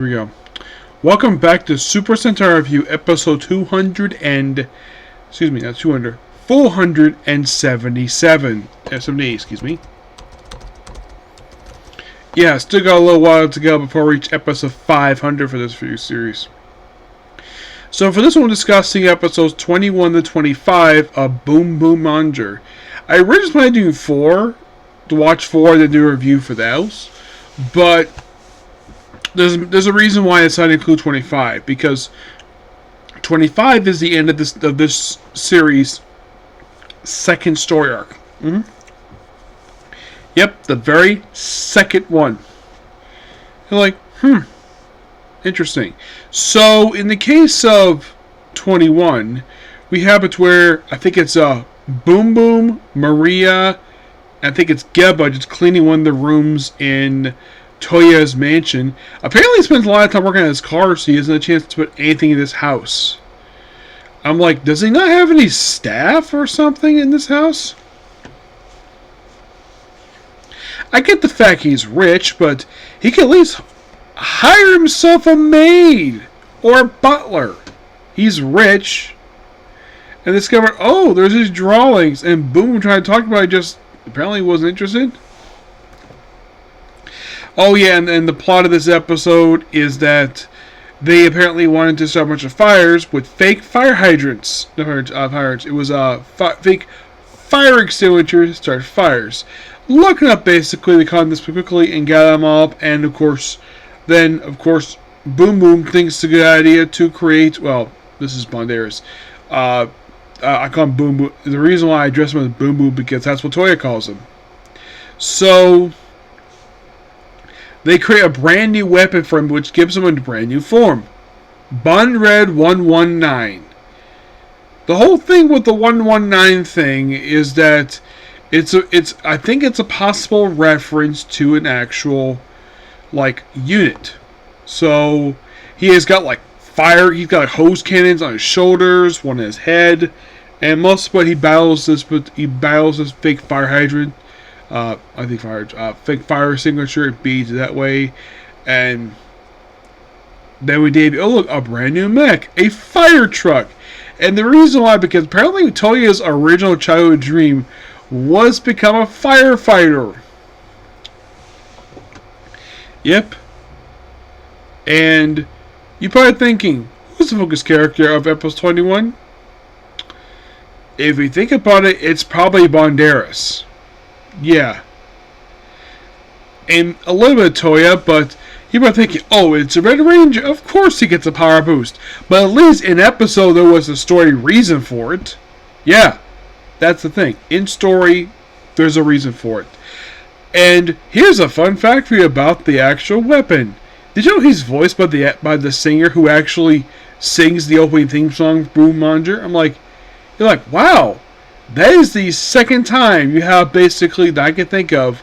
Here we go. Welcome back to Super Sentai Review, episode 477. 78, excuse me. Yeah, still got a little while to go before we reach episode 500 for this series. So for this one, we're discussing episodes 21 to 25 of Boonboomger. I originally planned to do 4, to watch 4 and then do a review for those, but there's a reason why I decided to include 25, because 25 is the end of this series' second story arc. Yep, the very second one. You're like, interesting. So in the case of 21, we have it where I think it's Boom Boom, Maria, I think it's Geba just cleaning one of the rooms in Toya's mansion. Apparently he spends a lot of time working on his car, so he doesn't have a chance to put anything in this house. I'm like, does he not have any staff or something in this house? I get the fact he's rich, but he can at least hire himself a maid or a butler. He's rich. And discovered, oh, there's these drawings, and Boom tried to talk about it, just apparently wasn't interested. Oh yeah, and the plot of this episode is that they apparently wanted to start a bunch of fires with fake fire hydrants. No, hydrants. It was fake fire extinguishers to start fires. Looking up, basically, they caught this quickly and got them all up, and of course, Boom Boom thinks it's a good idea to create, well, this is Banderas. I call him Boom Boom. The reason why I address him as Boom Boom because that's what Toya calls him. So they create a brand new weapon for him, which gives him a brand new form. Bunred 119. The whole thing with the 119 thing is that I think it's a possible reference to an actual, like, unit. So he has got like fire. He's got like hose cannons on his shoulders, one on his head, and most of what he battles this fake fire hydrant. Fake fire extinguisher. It beads that way, and then we debut. Oh look, a brand new mech, a fire truck, and the reason why, because apparently Toya's original childhood dream was become a firefighter. Yep. And you're probably thinking, who's the focus character of episode 21? If you think about it, it's probably Banderas. Yeah. And a little bit of Toya, but you're probably thinking, oh, it's a Red Ranger. Of course he gets a power boost. But at least in episode there was a story reason for it. Yeah. That's the thing. In story, there's a reason for it. And here's a fun fact for you about the actual weapon. Did you know he's voiced by the singer who actually sings the opening theme song, Boonboomger? You're like, wow. That is the second time you have basically that I can think of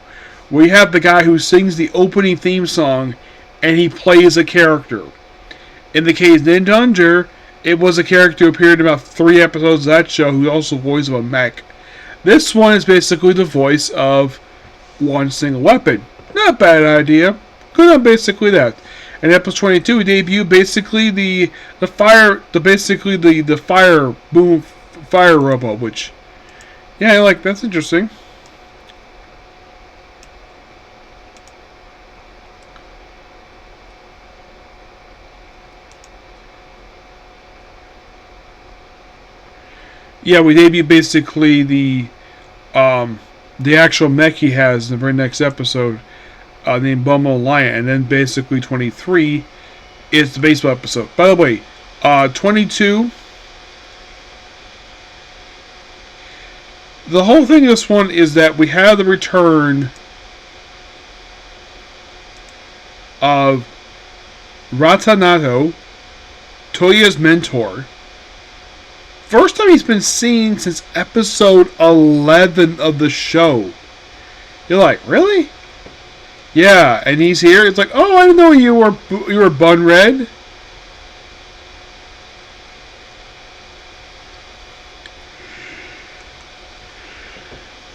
where you have the guy who sings the opening theme song and he plays a character. In the case of Ninjanger, it was a character who appeared in about 3 episodes of that show who also voiced of a mech. This one is basically the voice of one single weapon. Not a bad idea. Good on basically that. In episode 22, we debut basically the fire robot, which, yeah, like, that's interesting. Yeah, we debut basically the actual mech he has in the very next episode, named Bumble Lion, and then basically 23 is the baseball episode. By the way, 22. The whole thing of this one is that we have the return of Ratanato, Toya's mentor. First time he's been seen since episode 11 of the show. You're like, really? Yeah, and he's here. It's like, oh, I didn't know you were Bunred.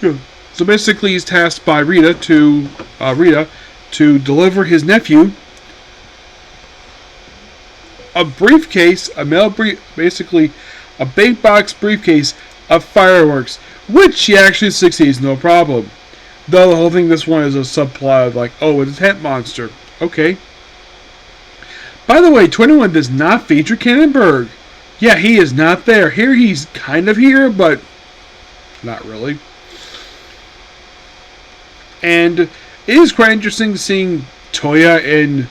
Yeah. So basically, he's tasked by Rita to deliver his nephew a briefcase, basically a big box briefcase of fireworks, which she actually succeeds, no problem. Though the whole thing, this one is a subplot of like, oh, it's a tent monster. Okay. By the way, 21 does not feature Cannonberg. Yeah, he is not there. Here he's kind of here, but not really. And it is quite interesting seeing Toya and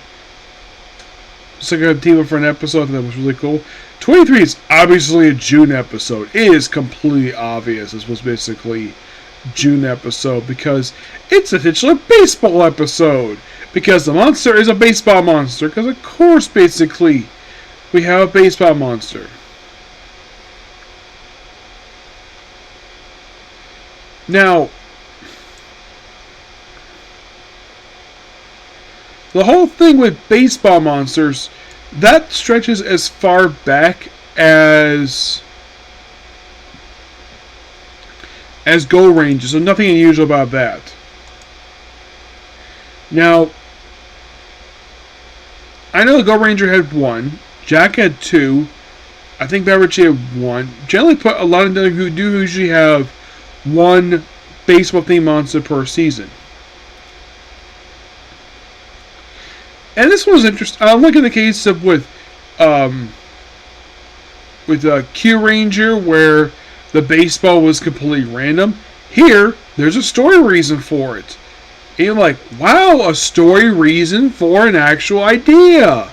second team for an episode. That was really cool. 23 is obviously a June episode. It is completely obvious this was basically June episode because it's essentially a baseball episode. Because the monster is a baseball monster. Because of course, basically, we have a baseball monster. Now, the whole thing with baseball monsters, that stretches as far back as Go Rangers, so nothing unusual about that. Now, I know the Go Ranger had 1, Jack had 2, I think Beverage had 1. Generally, put a lot of them who do usually have 1 baseball themed monster per season. And this one was interesting. I'm looking at the case of with Q Ranger, where the baseball was completely random. Here, there's a story reason for it. And you're like, wow, a story reason for an actual idea.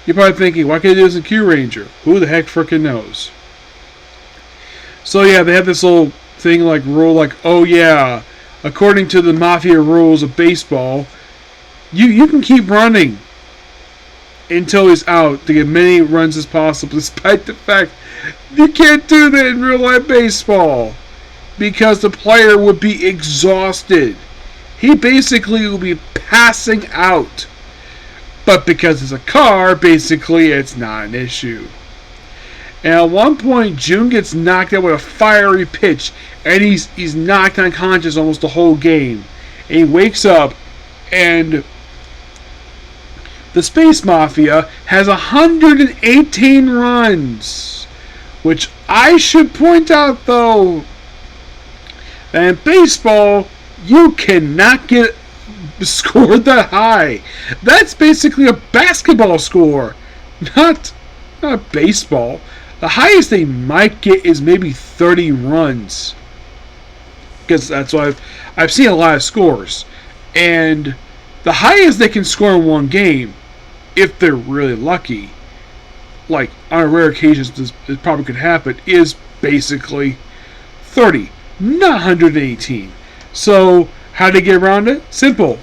You're probably thinking, why can't I do this in Q Ranger? Who the heck frickin' knows? So yeah, they have this little thing like rule, like, oh yeah, according to the mafia rules of baseball, you can keep running until he's out to get many runs as possible, despite the fact you can't do that in real life baseball because the player would be exhausted. He basically will be passing out. But because it's a car, basically it's not an issue. And at one point, June gets knocked out with a fiery pitch, and he's knocked unconscious almost the whole game. And he wakes up, and the Space Mafia has 118 runs. Which I should point out, though, that in baseball, you cannot get scored that high. That's basically a basketball score, not baseball. The highest they might get is maybe 30 runs. Because that's what I've seen a lot of scores. And the highest they can score in one game, if they're really lucky, like on a rare occasions it probably could happen, is basically 30, not 118. So how to get around it? Simple.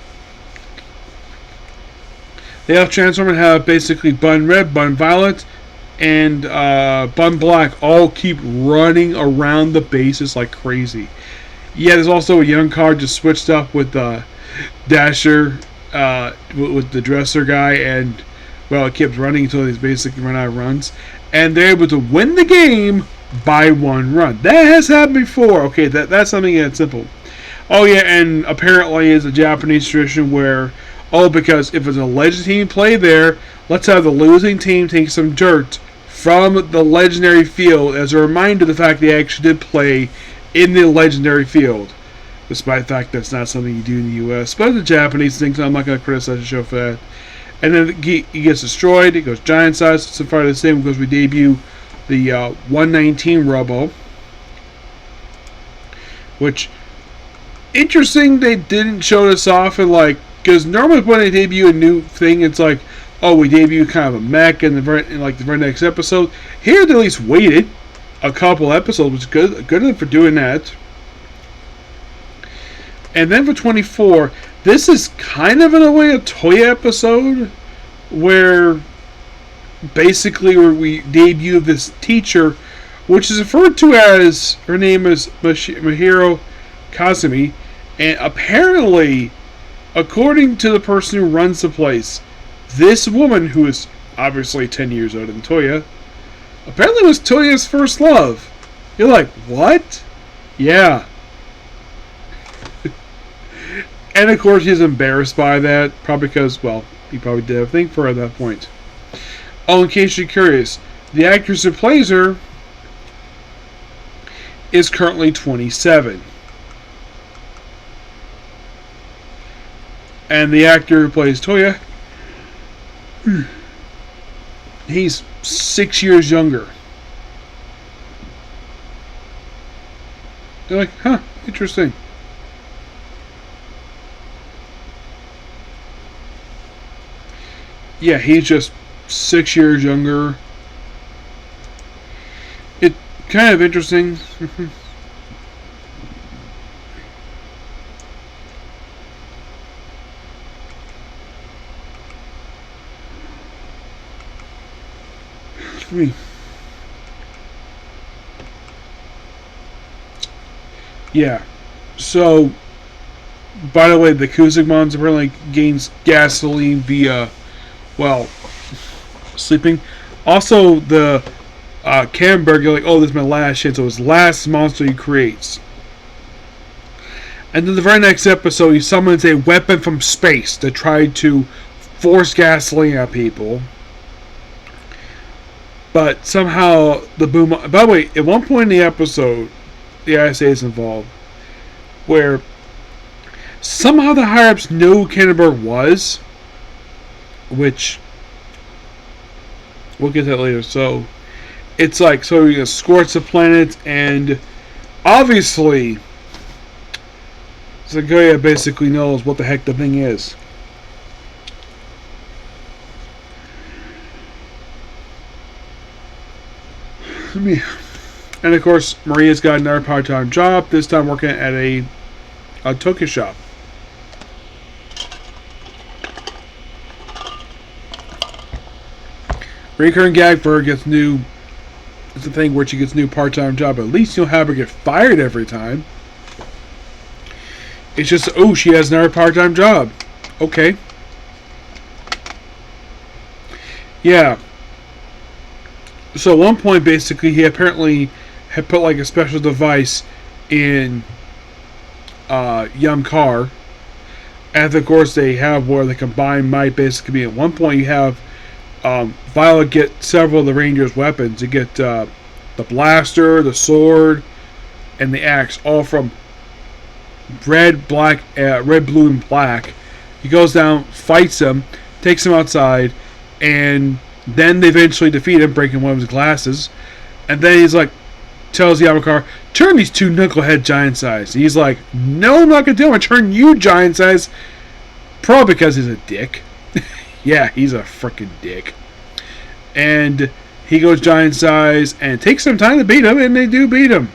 They have Transform and have basically Bun Red, Bun Violet, and Bun Black all keep running around the bases like crazy. Yeah, there's also a young card just switched up with Dasher, with the dresser guy, and well, it kept running until he's basically run out of runs. And they're able to win the game by 1 run. That has happened before. Okay, that's something that's simple. Oh yeah, and apparently it's a Japanese tradition where, because if it's a legend team play there, let's have the losing team take some dirt from the legendary field as a reminder of the fact they actually did play in the legendary field. Despite the fact that's not something you do in the U.S. But the Japanese thing, so I'm not going to criticize the show for that. And then he gets destroyed. It goes giant size. So far the same because we debut the 119 Robo. Which, interesting they didn't show this off. And because normally when they debut a new thing, it's like, oh, we debut kind of a mech in the very next episode. Here they at least waited a couple episodes, which is good of them for doing that. And then for 24, this is kind of in a way a Toya episode where basically we debut this teacher, which is referred to as, her name is Mahiro Kazumi, and apparently, according to the person who runs the place, this woman, who is obviously 10 years older than Toya, apparently was Toya's first love. You're like, what? Yeah. And of course he's embarrassed by that, probably because, well, he probably did everything for her at that point. Oh, in case you're curious, the actress who plays her is currently 27. And the actor who plays Toya, he's 6 years younger. They're like, huh, interesting. Yeah, he's just 6 years younger. It's kind of interesting. Yeah. So, by the way, the Kuzikmons apparently gains gasoline via, well, sleeping. Also, the Camberg, you're like, oh, this is my last chance. So his last monster he creates. And then the very next episode, he summons a weapon from space to try to force gasoline at people. But somehow the boom. By the way, at one point in the episode, the ISA is involved, where somehow the higher ups know who Cannonberg was, which we'll get to that later. So it's like, so he escorts the planet, and obviously Zagoya basically knows what the heck the thing is. And of course, Maria's got another part-time job, this time working at a toke shop. Recurring gag for her gets new. It's the thing where she gets a new part-time job. At least you'll have her get fired every time. It's just, oh, she has another part-time job. Okay. Yeah. So at one point, basically, he apparently had put like a special device in Yum Car. And of course, they have where the combined might basically be. At one point, you have Violet get several of the Rangers' weapons. You get the blaster, the sword, and the axe, all from red, black, red, blue, and black. He goes down, fights them, takes them outside, and then they eventually defeat him, breaking one of his glasses. And then he's like, tells Yamakar, turn these two knucklehead giant size. He's like, no, I'm not going to do it. I'm going to turn you giant size. Probably because he's a dick. Yeah, he's a freaking dick. And he goes giant size, and it takes some time to beat him, and they do beat him.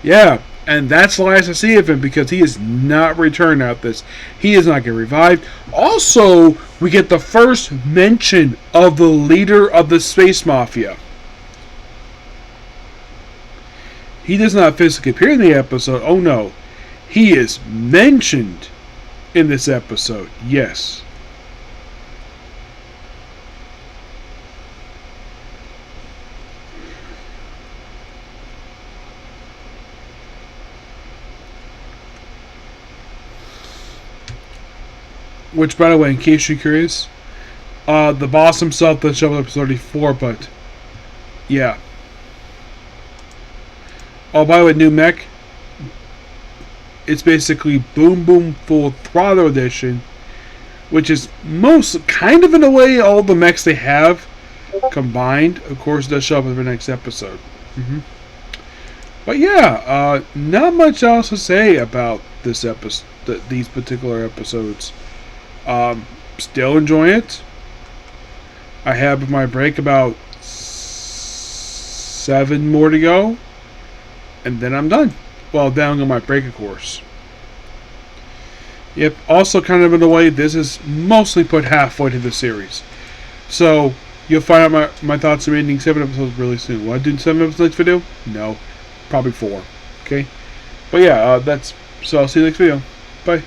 Yeah, and that's the last I see of him, because he is not returned out this. He is not getting revived. Also, we get the first mention of the leader of the Space Mafia. He does not physically appear in the episode. Oh no. He is mentioned in this episode. Yes. Which, by the way, in case you're curious, the boss himself doesn't show up in episode 34, but yeah. Oh, by the way, new mech. It's basically Boom Boom Full Throttle Edition, which is most, kind of in a way, all the mechs they have combined. Of course, it does show up in the next episode. But yeah, not much else to say about this episode, these particular episodes. Still enjoying it. I have my break about 7 more to go, and then I'm done. Well, down on my break, of course. Yep. Also, kind of in a way, this is mostly put halfway to the series, so you'll find out my thoughts on ending 7 episodes really soon. Will I do 7 episodes next video? No, probably 4. Okay. But yeah, that's so. I'll see you next video. Bye.